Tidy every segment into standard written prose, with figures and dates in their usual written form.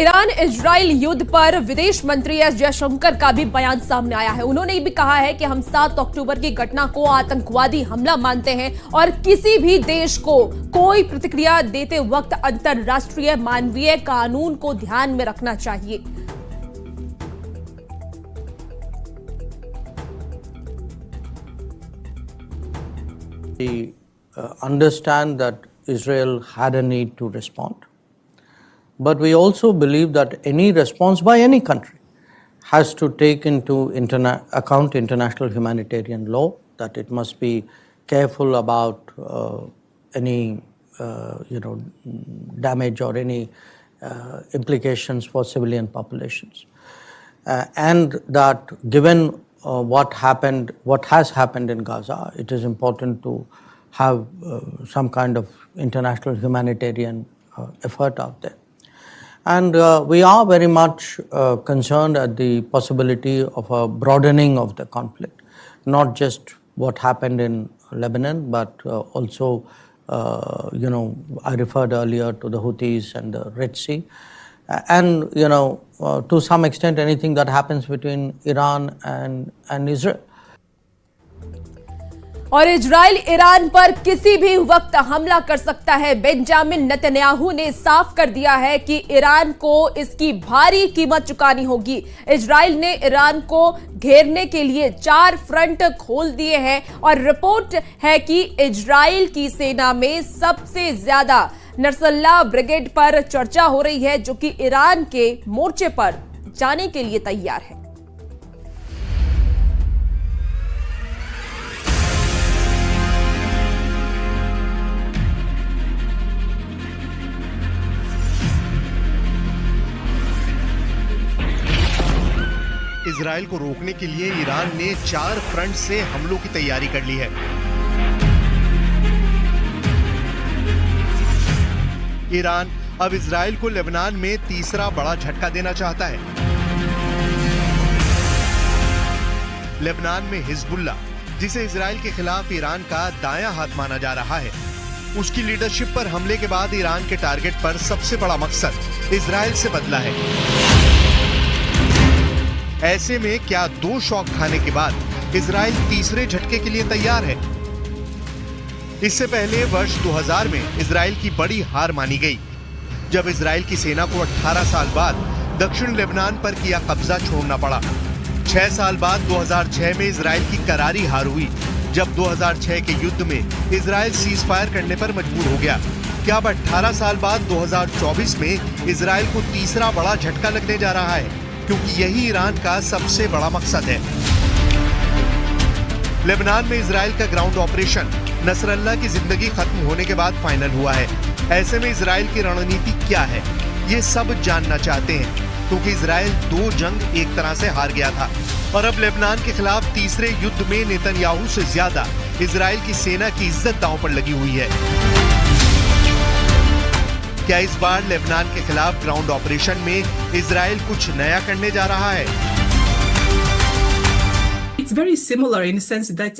Iran Israel युद्ध पर विदेश मंत्री एस जयशंकर का भी बयान सामने आया है। उन्होंने ये भी कहा है कि हम 7 अक्टूबर की घटना को आतंकवादी हमला मानते हैं और किसी भी देश को कोई प्रतिक्रिया देते वक्त अंतर्राष्ट्रीय मानवीय कानून को ध्यान में रखना चाहिए। We understand that Israel had a need to respond. But we also believe that any response by any country has to take into account international humanitarian law, that it must be careful about any damage or any implications for civilian populations. And that given what has happened in Gaza, it is important to have some kind of international humanitarian effort out there. And we are very much concerned at the possibility of a broadening of the conflict, not just what happened in Lebanon, but also, I referred earlier to the Houthis and the Red Sea. And, to some extent, anything that happens between Iran and Israel. और Israel Iran पर किसी भी वक्त हमला कर सकता है। Benjamin Netanyahu ने साफ कर दिया है कि ईरान को इसकी भारी कीमत चुकानी होगी। इजराइल ने ईरान को घेरने के लिए 4 फ्रंट खोल दिए हैं और रिपोर्ट है कि इजराइल की सेना में सबसे ज्यादा नसरल्लाह ब्रिगेड पर चर्चा हो रही है, जो कि ईरान के मोर्चे पर जाने के लिए तैयार है। इजराइल को रोकने के लिए ईरान ने 4 फ्रंट से हमलों की तैयारी कर ली है। ईरान अब इजराइल को लेबनान में तीसरा बड़ा झटका देना चाहता है। लेबनान में हिजबुल्लाह, जिसे इजराइल के खिलाफ ईरान का दायां हाथ माना जा रहा है, उसकी लीडरशिप पर हमले के बाद ईरान के टारगेट पर सबसे बड़ा मकसद इजराइल से बदला है। ऐसे में क्या 2 शॉक खाने के बाद इजराइल तीसरे झटके के लिए तैयार है? इससे पहले वर्ष 2000 में इजराइल की बड़ी हार मानी गई, जब इजराइल की सेना को 18 साल बाद दक्षिण लेबनान पर किया कब्जा छोड़ना पड़ा। 6 साल बाद 2006 में इजराइल की करारी हार हुई, जब 2006 के युद्ध में इजराइल सीज फायर करने पर मजबूर हो गया। क्या अब 18 साल बाद 2024 में इजराइल को तीसरा बड़ा झटका लगने जा रहा है, क्योंकि यही ईरान का सबसे बड़ा मकसद है। लेबनान में इजराइल का ग्राउंड ऑपरेशन नसरल्लाह की जिंदगी खत्म होने के बाद फाइनल हुआ है। ऐसे में इजराइल की रणनीति क्या है, ये सब जानना चाहते हैं, क्योंकि इजराइल 2 जंग एक तरह से हार गया था और अब लेबनान के खिलाफ तीसरे युद्ध में नेतन्याहू से ज्यादा इजराइल की सेना की इज्जत दांव पर लगी हुई है। क्या इस बार लेबनान के खिलाफ ग्राउंड ऑपरेशन में इजराइल कुछ नया करने जा रहा है? It's very similar in the sense that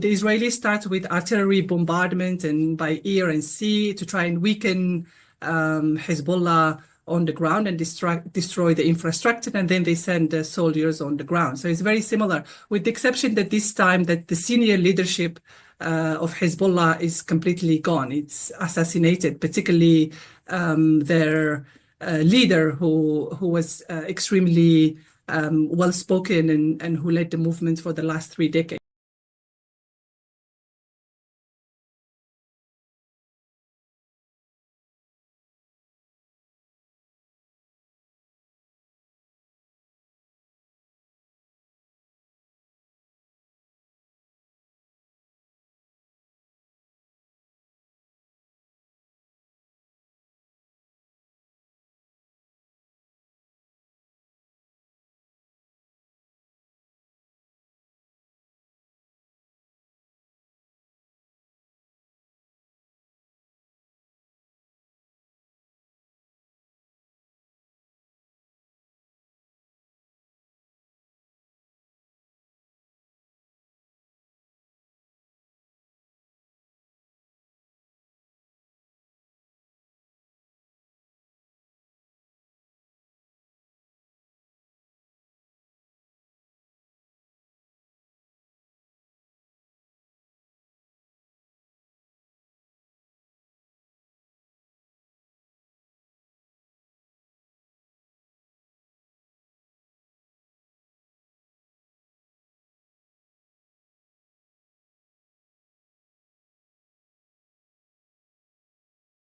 the Israelis start with artillery bombardment and by air and sea to try and weaken Hezbollah on the ground and destroy the infrastructure, and then they send soldiers on the ground. So it's very similar, with the exception that this time that the senior leadership of Hezbollah is completely gone. It's assassinated, particularly their leader who was extremely well spoken and who led the movement for the last 3 decades.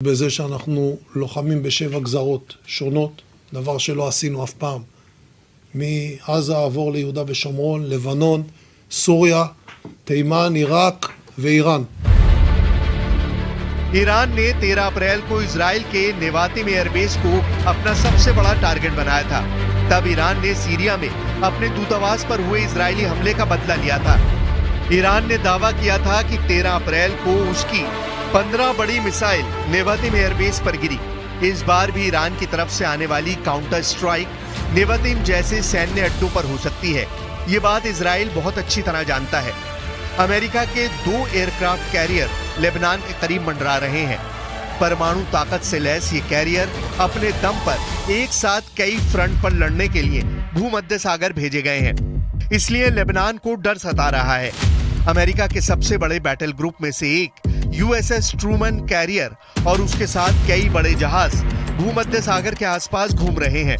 בזה שאנחנו לוחמים בשבע גזרות שונות, דבר שלא עשינו אף פעם. מעזה עבור ליהודה ושומרון, לבנון, סוריה, תימן, עיראק ואיראן. Iran ने 13 अप्रैल को Israel के Nevatim airbase को अपना सबसे बड़ा target बनाया था। तब ईरान ने सीरिया में अपने दूतावास पर हुए इजरायली हमले का बदला लिया था। ईरान ने दावा किया था कि 13 अप्रैल को उसकी 15 बड़ी मिसाइल नेवातिम एयरबेस पर गिरी। इस बार भी ईरान की तरफ से आने वाली काउंटर स्ट्राइक नेवातिम जैसे सैन्य अड्डों पर हो सकती है। ये बात इजराइल बहुत अच्छी तरह जानता है। अमेरिका के 2 एयरक्राफ्ट कैरियर लेबनान के करीब मंडरा रहे हैं। परमाणु ताकत से लैस ये कैरियर अपने दम पर एक साथ कई फ्रंट पर लड़ने के लिए भूमध्य सागर भेजे गए हैं। इसलिए लेबनान को डर सता रहा है। अमेरिका के सबसे बड़े बैटल ग्रुप में से एक यूएसएस ट्रूमन कैरियर और उसके साथ कई बड़े जहाज भूमध्य सागर के आसपास घूम रहे हैं।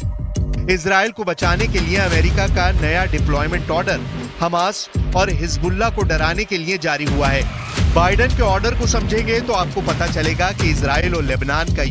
इजराइल को बचाने के लिए अमेरिका का नया डिप्लॉयमेंट ऑर्डर हमास और हिजबुल्लाह को डराने के लिए जारी हुआ है। बाइडेन के ऑर्डर को समझेंगे तो आपको पता चलेगा कि इजराइल और लेबनान का